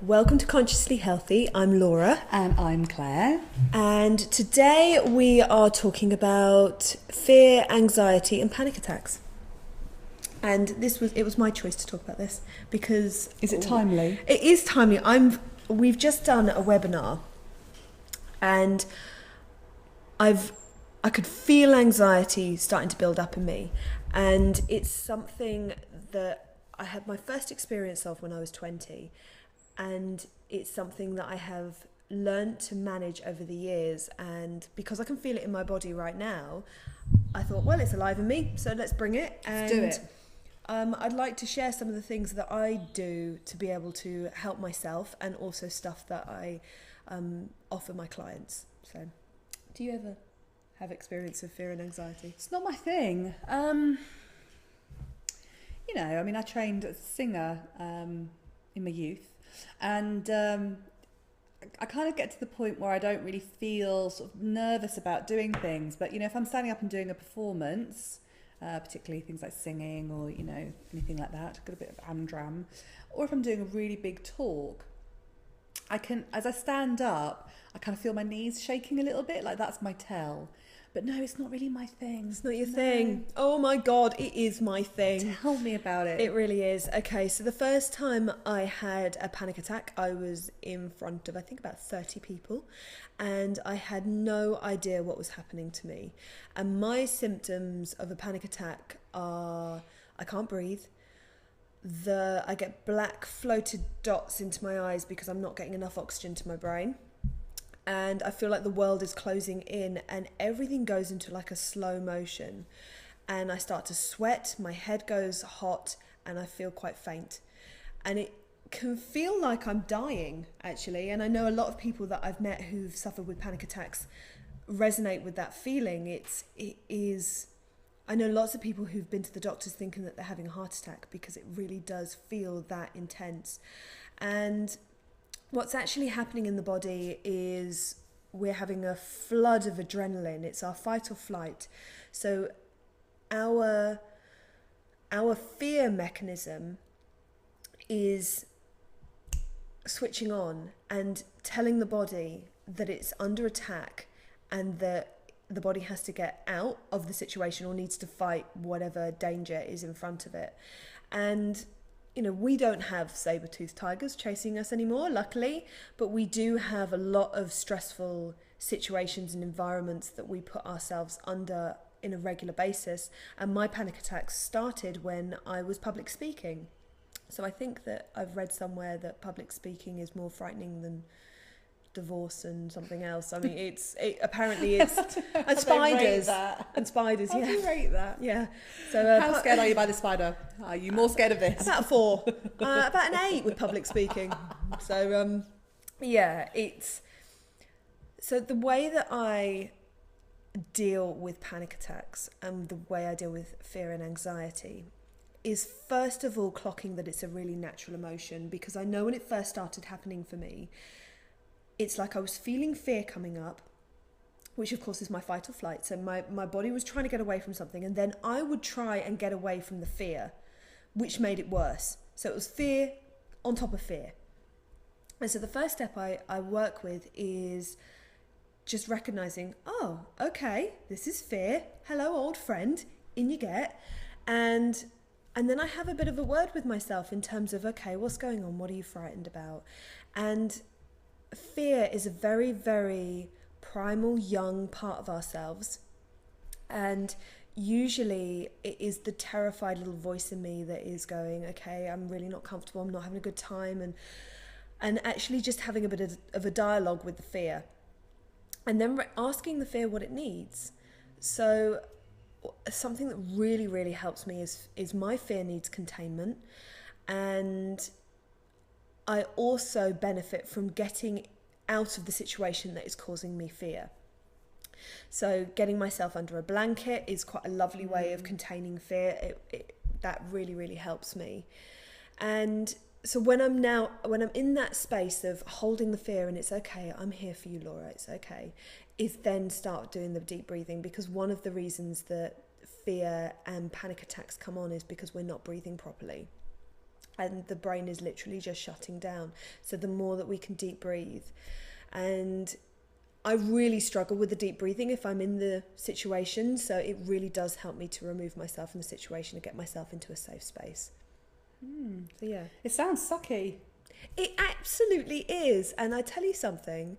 Welcome to Consciously Healthy. I'm Laura. And I'm Claire. And today we are talking about fear, anxiety and panic attacks. And it was my choice to talk about this because... Is it timely? It is timely. We've just done a webinar and I could feel anxiety starting to build up in me. And it's something that I had my first experience of when I was 20. And it's something that I have learned to manage over the years. And because I can feel it in my body right now, I thought, well, it's alive in me, so let's bring it. Let's do it. I'd like to share some of the things that I do to be able to help myself and also stuff that I offer my clients. So, do you ever have experience of fear and anxiety? It's not my thing. I trained as a singer in my youth. And I kind of get to the point where I don't really feel sort of nervous about doing things. But, if I'm standing up and doing a performance, particularly things like singing or, anything like that, I've got a bit of amdram, or if I'm doing a really big talk, as I stand up, I kind of feel my knees shaking a little bit, like that's my tell. But no, it's not really my thing. It's not your thing. Oh my God, it is my thing. Tell me about it. It really is. Okay, so the first time I had a panic attack, I was in front of, I think, about 30 people, and I had no idea what was happening to me. And my symptoms of a panic attack are, I can't breathe. I get black floated dots into my eyes because I'm not getting enough oxygen to my brain. And I feel like the world is closing in and everything goes into like a slow motion. And I start to sweat, my head goes hot, and I feel quite faint. And it can feel like I'm dying, actually. And I know a lot of people that I've met who've suffered with panic attacks resonate with that feeling. I know lots of people who've been to the doctors thinking that they're having a heart attack because it really does feel that intense. And what's actually happening in the body is we're having a flood of adrenaline. It's our fight or flight. So our fear mechanism is switching on and telling the body that it's under attack and that the body has to get out of the situation or needs to fight whatever danger is in front of it. And we don't have saber-toothed tigers chasing us anymore, luckily, but we do have a lot of stressful situations and environments that we put ourselves under in a regular basis. And my panic attacks started when I was public speaking. So I think that I've read somewhere that public speaking is more frightening than divorce and something else. I mean, apparently it's and spiders. How Yeah. do you rate that? Yeah. So how scared are you by the spider? Are you more scared of this? About a 4, about an 8 with public speaking. So so the way that I deal with panic attacks and the way I deal with fear and anxiety is first of all clocking that it's a really natural emotion, because I know when it first started happening for me, it's like I was feeling fear coming up, which of course is my fight or flight. So my body was trying to get away from something, and then I would try and get away from the fear, which made it worse. So it was fear on top of fear. And so the first step I work with is just recognizing, oh, okay, this is fear. Hello, old friend, in you get. And then I have a bit of a word with myself in terms of, okay, what's going on? What are you frightened about? And fear is a very, very primal young part of ourselves, and usually it is the terrified little voice in me that is going, okay, I'm really not comfortable, I'm not having a good time, and actually just having a bit of a dialogue with the fear, and then asking the fear what it needs. So something that really, really helps me is my fear needs containment, and I also benefit from getting out of the situation that is causing me fear. So getting myself under a blanket is quite a lovely way of containing fear. That really, really helps me. And so when I'm in that space of holding the fear and it's okay, I'm here for you, Laura, it's okay, is then start doing the deep breathing, because one of the reasons that fear and panic attacks come on is because we're not breathing properly. and the brain is literally just shutting down. So the more that we can deep breathe, and I really struggle with the deep breathing if I'm in the situation, so it really does help me to remove myself from the situation and get myself into a safe space. So yeah. It sounds sucky. It absolutely is. And I tell you something,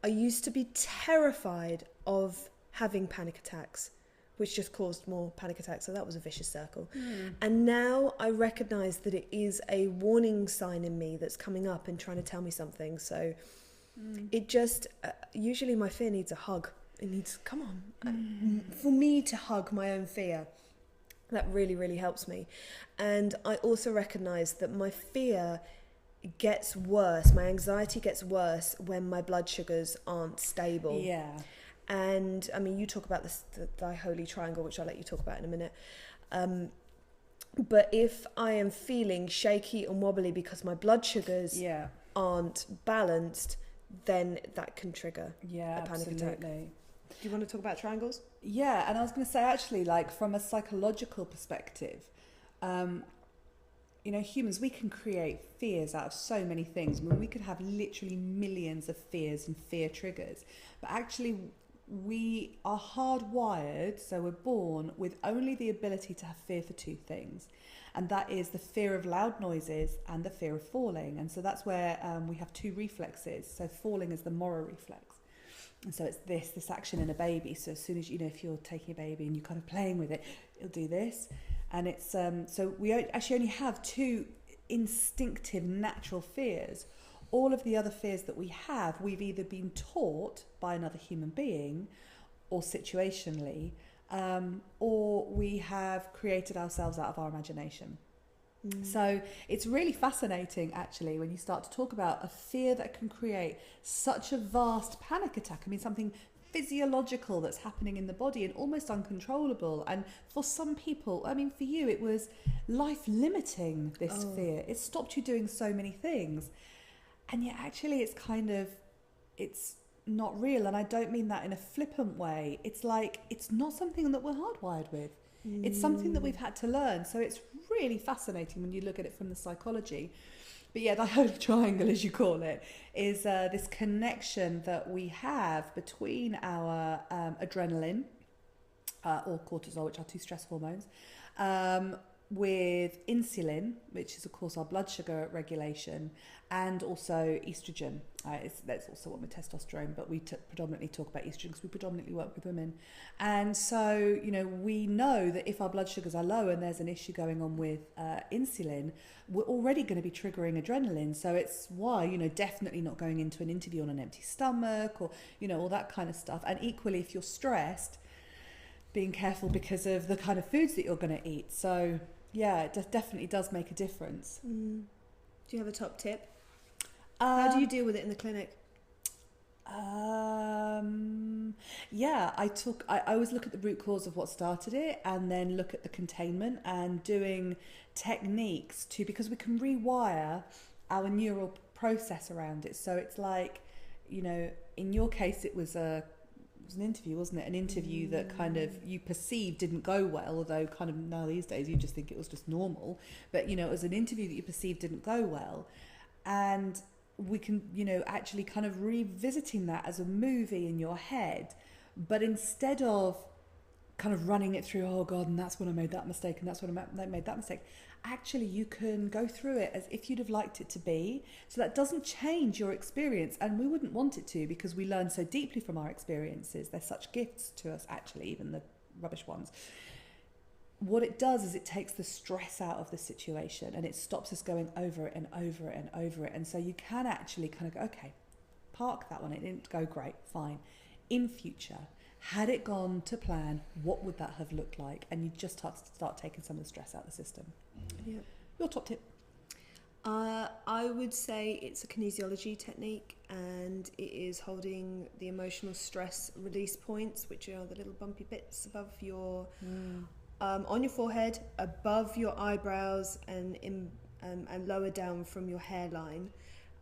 I used to be terrified of having panic attacks, which just caused more panic attacks. So that was a vicious circle. And now I recognise that it is a warning sign in me that's coming up and trying to tell me something. So it just, usually my fear needs a hug. It needs, come on, for me to hug my own fear. That really, really helps me. And I also recognise that my fear gets worse, my anxiety gets worse when my blood sugars aren't stable. Yeah. And I mean, you talk about this, the holy triangle, which I'll let you talk about in a minute. But if I am feeling shaky and wobbly because my blood sugars aren't balanced, then that can trigger a panic attack. Do you want to talk about triangles? Yeah, and I was going to say, actually, like from a psychological perspective, you know, humans, we can create fears out of so many things. I mean, we could have literally millions of fears and fear triggers, but actually we are hardwired, so we're born with only the ability to have fear for two things, and that is the fear of loud noises and the fear of falling. And so that's where we have two reflexes. So falling is the Moro reflex. And so it's this action in a baby. So as soon as, you know, if you're taking a baby and you're kind of playing with it, it'll do this. And it's, so we actually only have two instinctive natural fears. All of the other fears that we have, we've either been taught by another human being or situationally, or we have created ourselves out of our imagination. So it's really fascinating, actually, when you start to talk about a fear that can create such a vast panic attack. I mean, something physiological that's happening in the body and almost uncontrollable. And for some people, I mean, for you, it was life-limiting, this fear. It stopped you doing so many things. And yet, actually, it's not real. And I don't mean that in a flippant way. It's like, it's not something that we're hardwired with. It's something that we've had to learn. So it's really fascinating when you look at it from the psychology. But yeah, the holy triangle, as you call it, is this connection that we have between our adrenaline or cortisol, which are two stress hormones, with insulin, which is of course our blood sugar regulation, and also estrogen. That's also one with testosterone, but we predominantly talk about estrogen because we predominantly work with women. And so, you know, we know that if our blood sugars are low and there's an issue going on with insulin, we're already going to be triggering adrenaline. So it's why, you know, definitely not going into an interview on an empty stomach, or, you know, all that kind of stuff. And equally, if you're stressed, being careful because of the kind of foods that you're going to eat. So yeah, it definitely does make a difference. Do you have a top tip? How do you deal with it in the clinic? Yeah, I always look at the root cause of what started it, and then look at the containment and doing techniques because we can rewire our neural process around it. So it's like, you know, in your case, it was an interview, wasn't it? An interview that kind of you perceived didn't go well, although kind of now these days you just think it was just normal. But, you know, it was an interview that you perceived didn't go well. And we can, you know, actually kind of revisiting that as a movie in your head, but instead of kind of running it through, oh God, and that's when I made that mistake, and that's when I made that mistake. Actually, you can go through it as if you'd have liked it to be. So that doesn't change your experience, and we wouldn't want it to, because we learn so deeply from our experiences. They're such gifts to us, actually, even the rubbish ones. What it does is it takes the stress out of the situation, and it stops us going over it and over it and over it. And so you can actually kind of go, okay, park that one. It didn't go great, fine. In future, had it gone to plan, what would that have looked like? And you just start taking some of the stress out of the system. Yeah. Your top tip? I would say it's a kinesiology technique, and it is holding the emotional stress release points, which are the little bumpy bits above your on your forehead, above your eyebrows, and lower down from your hairline.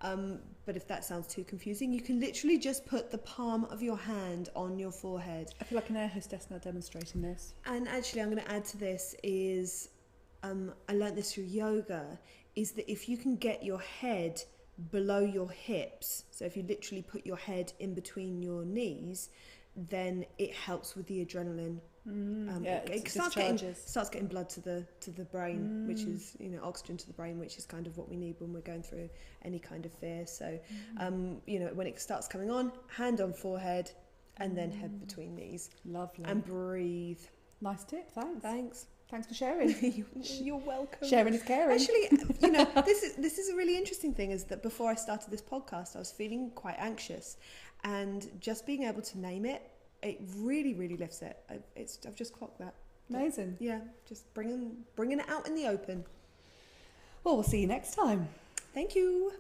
But if that sounds too confusing, you can literally just put the palm of your hand on your forehead. I feel like an air hostess now demonstrating this. And actually, I'm going to add to this is I learned this through yoga, is that if you can get your head below your hips, so if you literally put your head in between your knees, then it helps with the adrenaline. It starts getting blood to the brain, which is, you know, oxygen to the brain, which is kind of what we need when we're going through any kind of fear. So you know, when it starts coming on, hand on forehead and then head between knees. Lovely. And breathe. Nice tip. Thanks for sharing. You're welcome. Sharing is caring. Actually, you know, this is a really interesting thing, is that before I started this podcast, I was feeling quite anxious, and just being able to name it really, really lifts it. I've just clocked that. Amazing. Yeah, just bringing it out in the open. Well, we'll see you next time. Thank you.